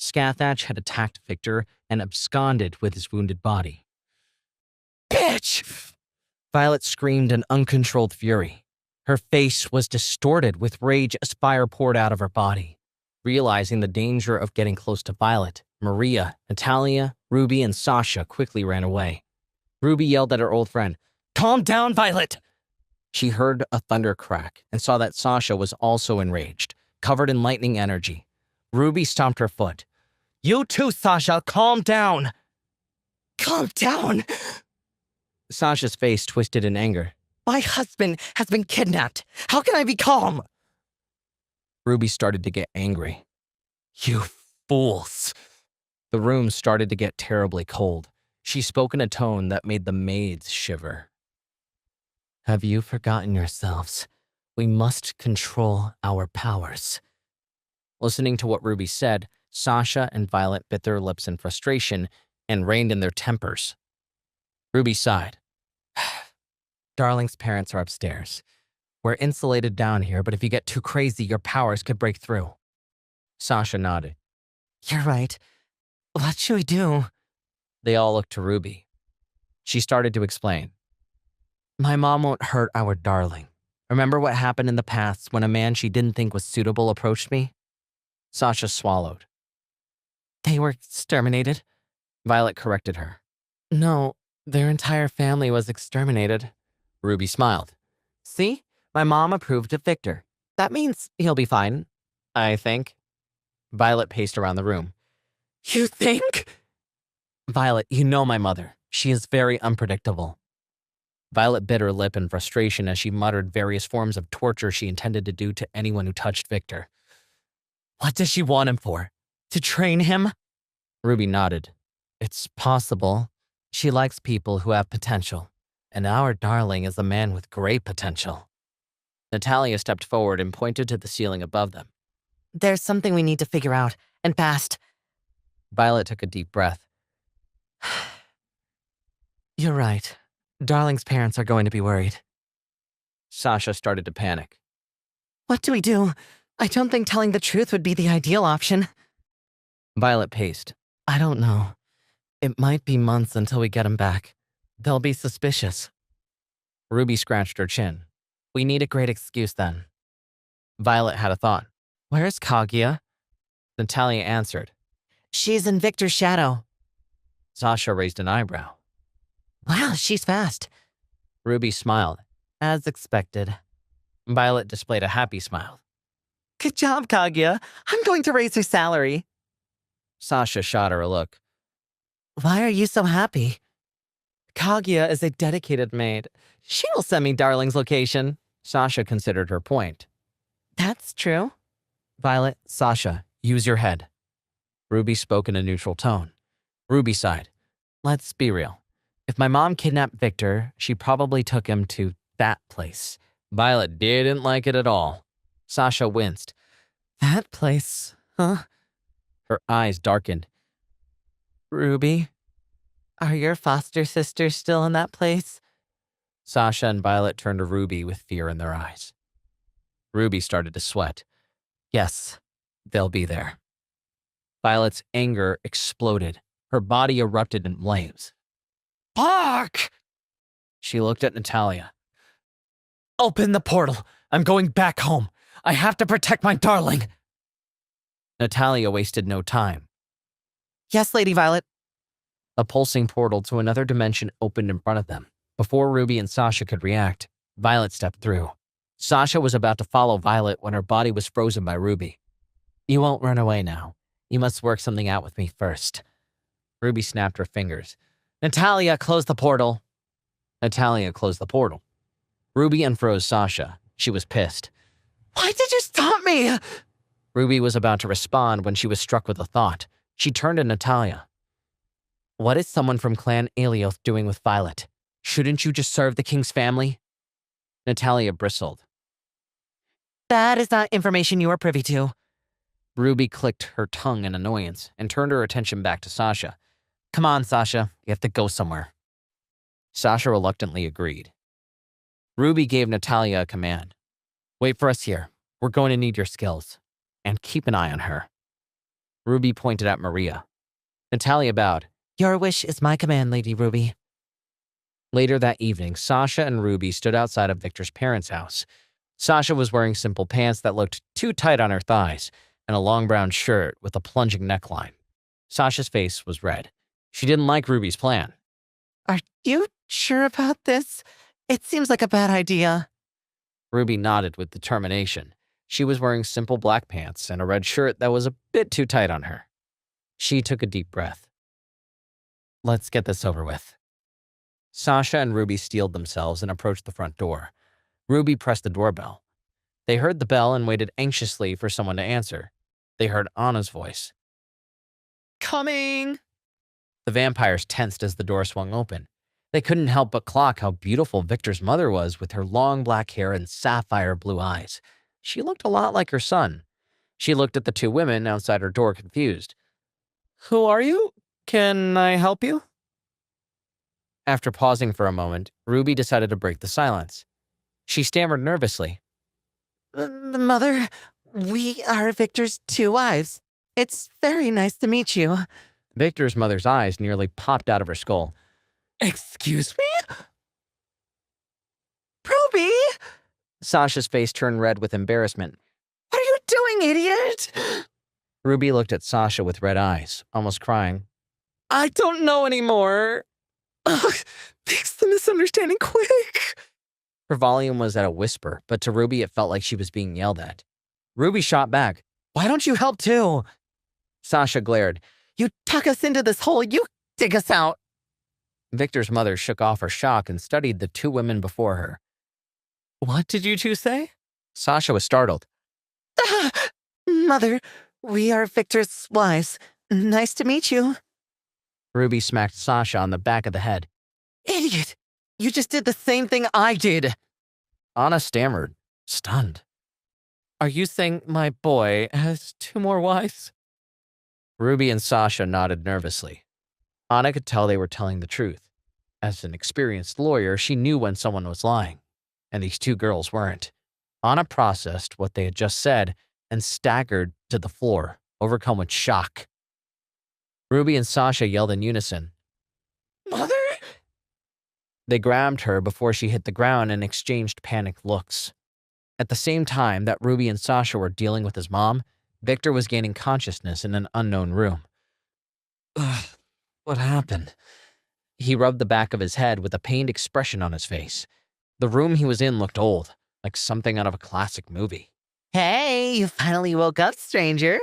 Scathach had attacked Victor and absconded with his wounded body. Bitch! Violet screamed in uncontrolled fury. Her face was distorted with rage as fire poured out of her body. Realizing the danger of getting close to Violet, Maria, Natalia, Ruby, and Sasha quickly ran away. Ruby yelled at her old friend, "Calm down, Violet!" She heard a thunder crack and saw that Sasha was also enraged, covered in lightning energy. Ruby stomped her foot. "You too, Sasha, calm down!" "Calm down!" Sasha's face twisted in anger. "My husband has been kidnapped. How can I be calm?" Ruby started to get angry. "You fools!" The room started to get terribly cold. She spoke in a tone that made the maids shiver. "Have you forgotten yourselves? We must control our powers." Listening to what Ruby said, Sasha and Violet bit their lips in frustration and reined in their tempers. Ruby sighed. "Darling's parents are upstairs. We're insulated down here, but if you get too crazy, your powers could break through." Sasha nodded. "You're right. What should we do?" They all looked to Ruby. She started to explain. "My mom won't hurt our darling. Remember what happened in the past when a man she didn't think was suitable approached me?" Sasha swallowed. "They were exterminated?" Violet corrected her. "No, their entire family was exterminated." Ruby smiled. "See? My mom approved of Victor. That means he'll be fine, I think." Violet paced around the room. "You think?" "Violet, you know my mother. She is very unpredictable." Violet bit her lip in frustration as she muttered various forms of torture she intended to do to anyone who touched Victor. "What does she want him for? To train him?" Ruby nodded. "It's possible. She likes people who have potential, and our darling is a man with great potential." Natalia stepped forward and pointed to the ceiling above them. "There's something we need to figure out, and fast." Violet took a deep breath. "You're right. Darling's parents are going to be worried." Sasha started to panic. "What do we do? I don't think telling the truth would be the ideal option." Violet paced. "I don't know. It might be months until we get him back. They'll be suspicious." Ruby scratched her chin. "We need a great excuse then." Violet had a thought. "Where's Kaguya?" Natalia answered. "She's in Victor's shadow." Sasha raised an eyebrow. "Wow, she's fast." Ruby smiled. "As expected." Violet displayed a happy smile. "Good job, Kaguya. I'm going to raise her salary." Sasha shot her a look. "Why are you so happy?" "Kaguya is a dedicated maid. She will send me Darling's location." Sasha considered her point. "That's true." "Violet, Sasha, use your head." Ruby spoke in a neutral tone. Ruby sighed. "Let's be real. If my mom kidnapped Victor, she probably took him to that place." Violet didn't like it at all. Sasha winced. "That place, huh?" Her eyes darkened. "Ruby, are your foster sisters still in that place?" Sasha and Violet turned to Ruby with fear in their eyes. Ruby started to sweat. "Yes, they'll be there." Violet's anger exploded. Her body erupted in flames. "Fuck!" She looked at Natalia. "Open the portal. I'm going back home. I have to protect my darling." Natalia wasted no time. "Yes, Lady Violet." A pulsing portal to another dimension opened in front of them. Before Ruby and Sasha could react, Violet stepped through. Sasha was about to follow Violet when her body was frozen by Ruby. "You won't run away now. You must work something out with me first." Ruby snapped her fingers. "Natalia, close the portal." Natalia closed the portal. Ruby unfroze Sasha. She was pissed. "Why did you stop me?" Ruby was about to respond when she was struck with a thought. She turned to Natalia. "What is someone from Clan Alioth doing with Violet? Shouldn't you just serve the king's family?" Natalia bristled. "That is not information you are privy to." Ruby clicked her tongue in annoyance and turned her attention back to Sasha. "Come on, Sasha. You have to go somewhere." Sasha reluctantly agreed. Ruby gave Natalia a command. "Wait for us here. We're going to need your skills. And keep an eye on her." Ruby pointed at Maria. Natalia bowed. Your wish is my command, Lady Ruby. Later that evening, Sasha and Ruby stood outside of Victor's parents' house. Sasha was wearing simple pants that looked too tight on her thighs and a long brown shirt with a plunging neckline. Sasha's face was red. She didn't like Ruby's plan. Are you sure about this? It seems like a bad idea. Ruby nodded with determination. She was wearing simple black pants and a red shirt that was a bit too tight on her. She took a deep breath. Let's get this over with. Sasha and Ruby steeled themselves and approached the front door. Ruby pressed the doorbell. They heard the bell and waited anxiously for someone to answer. They heard Anna's voice. Coming! The vampires tensed as the door swung open. They couldn't help but clock how beautiful Victor's mother was with her long black hair and sapphire blue eyes. She looked a lot like her son. She looked at the two women outside her door confused. Who are you? Can I help you? After pausing for a moment, Ruby decided to break the silence. She stammered nervously. Mother, we are Victor's two wives. It's very nice to meet you. Victor's mother's eyes nearly popped out of her skull. Excuse me? Ruby! Sasha's face turned red with embarrassment. What are you doing, idiot? Ruby looked at Sasha with red eyes, almost crying. I don't know anymore. Ugh, fix the misunderstanding quick. Her volume was at a whisper, but to Ruby it felt like she was being yelled at. Ruby shot back. Why don't you help too? Sasha glared. You tuck us into this hole, you dig us out. Victor's mother shook off her shock and studied the two women before her. What did you two say? Sasha was startled. Mother, we are Victor's wives. Nice to meet you. Ruby smacked Sasha on the back of the head. Idiot! You just did the same thing I did. Anna stammered, stunned. Are you saying my boy has two more wives? Ruby and Sasha nodded nervously. Anna could tell they were telling the truth. As an experienced lawyer, she knew when someone was lying, and these two girls weren't. Anna processed what they had just said and staggered to the floor, overcome with shock. Ruby and Sasha yelled in unison. Mother? They grabbed her before she hit the ground and exchanged panicked looks. At the same time that Ruby and Sasha were dealing with his mom, Victor was gaining consciousness in an unknown room. Ugh, what happened? He rubbed the back of his head with a pained expression on his face. The room he was in looked old, like something out of a classic movie. Hey, you finally woke up, stranger.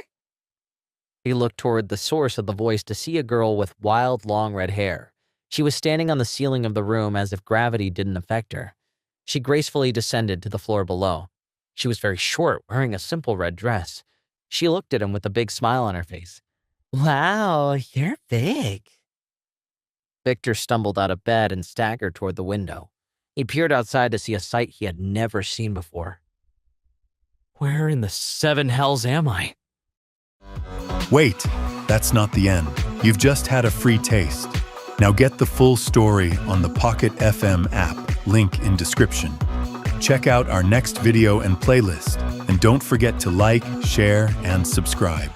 He looked toward the source of the voice to see a girl with wild, long red hair. She was standing on the ceiling of the room as if gravity didn't affect her. She gracefully descended to the floor below. She was very short, wearing a simple red dress. She looked at him with a big smile on her face. Wow, you're big. Victor stumbled out of bed and staggered toward the window. He peered outside to see a sight he had never seen before. Where in the seven hells am I? Wait, that's not the end. You've just had a free taste. Now get the full story on the Pocket FM app, link in description. Check out our next video and playlist, and don't forget to like, share, and subscribe.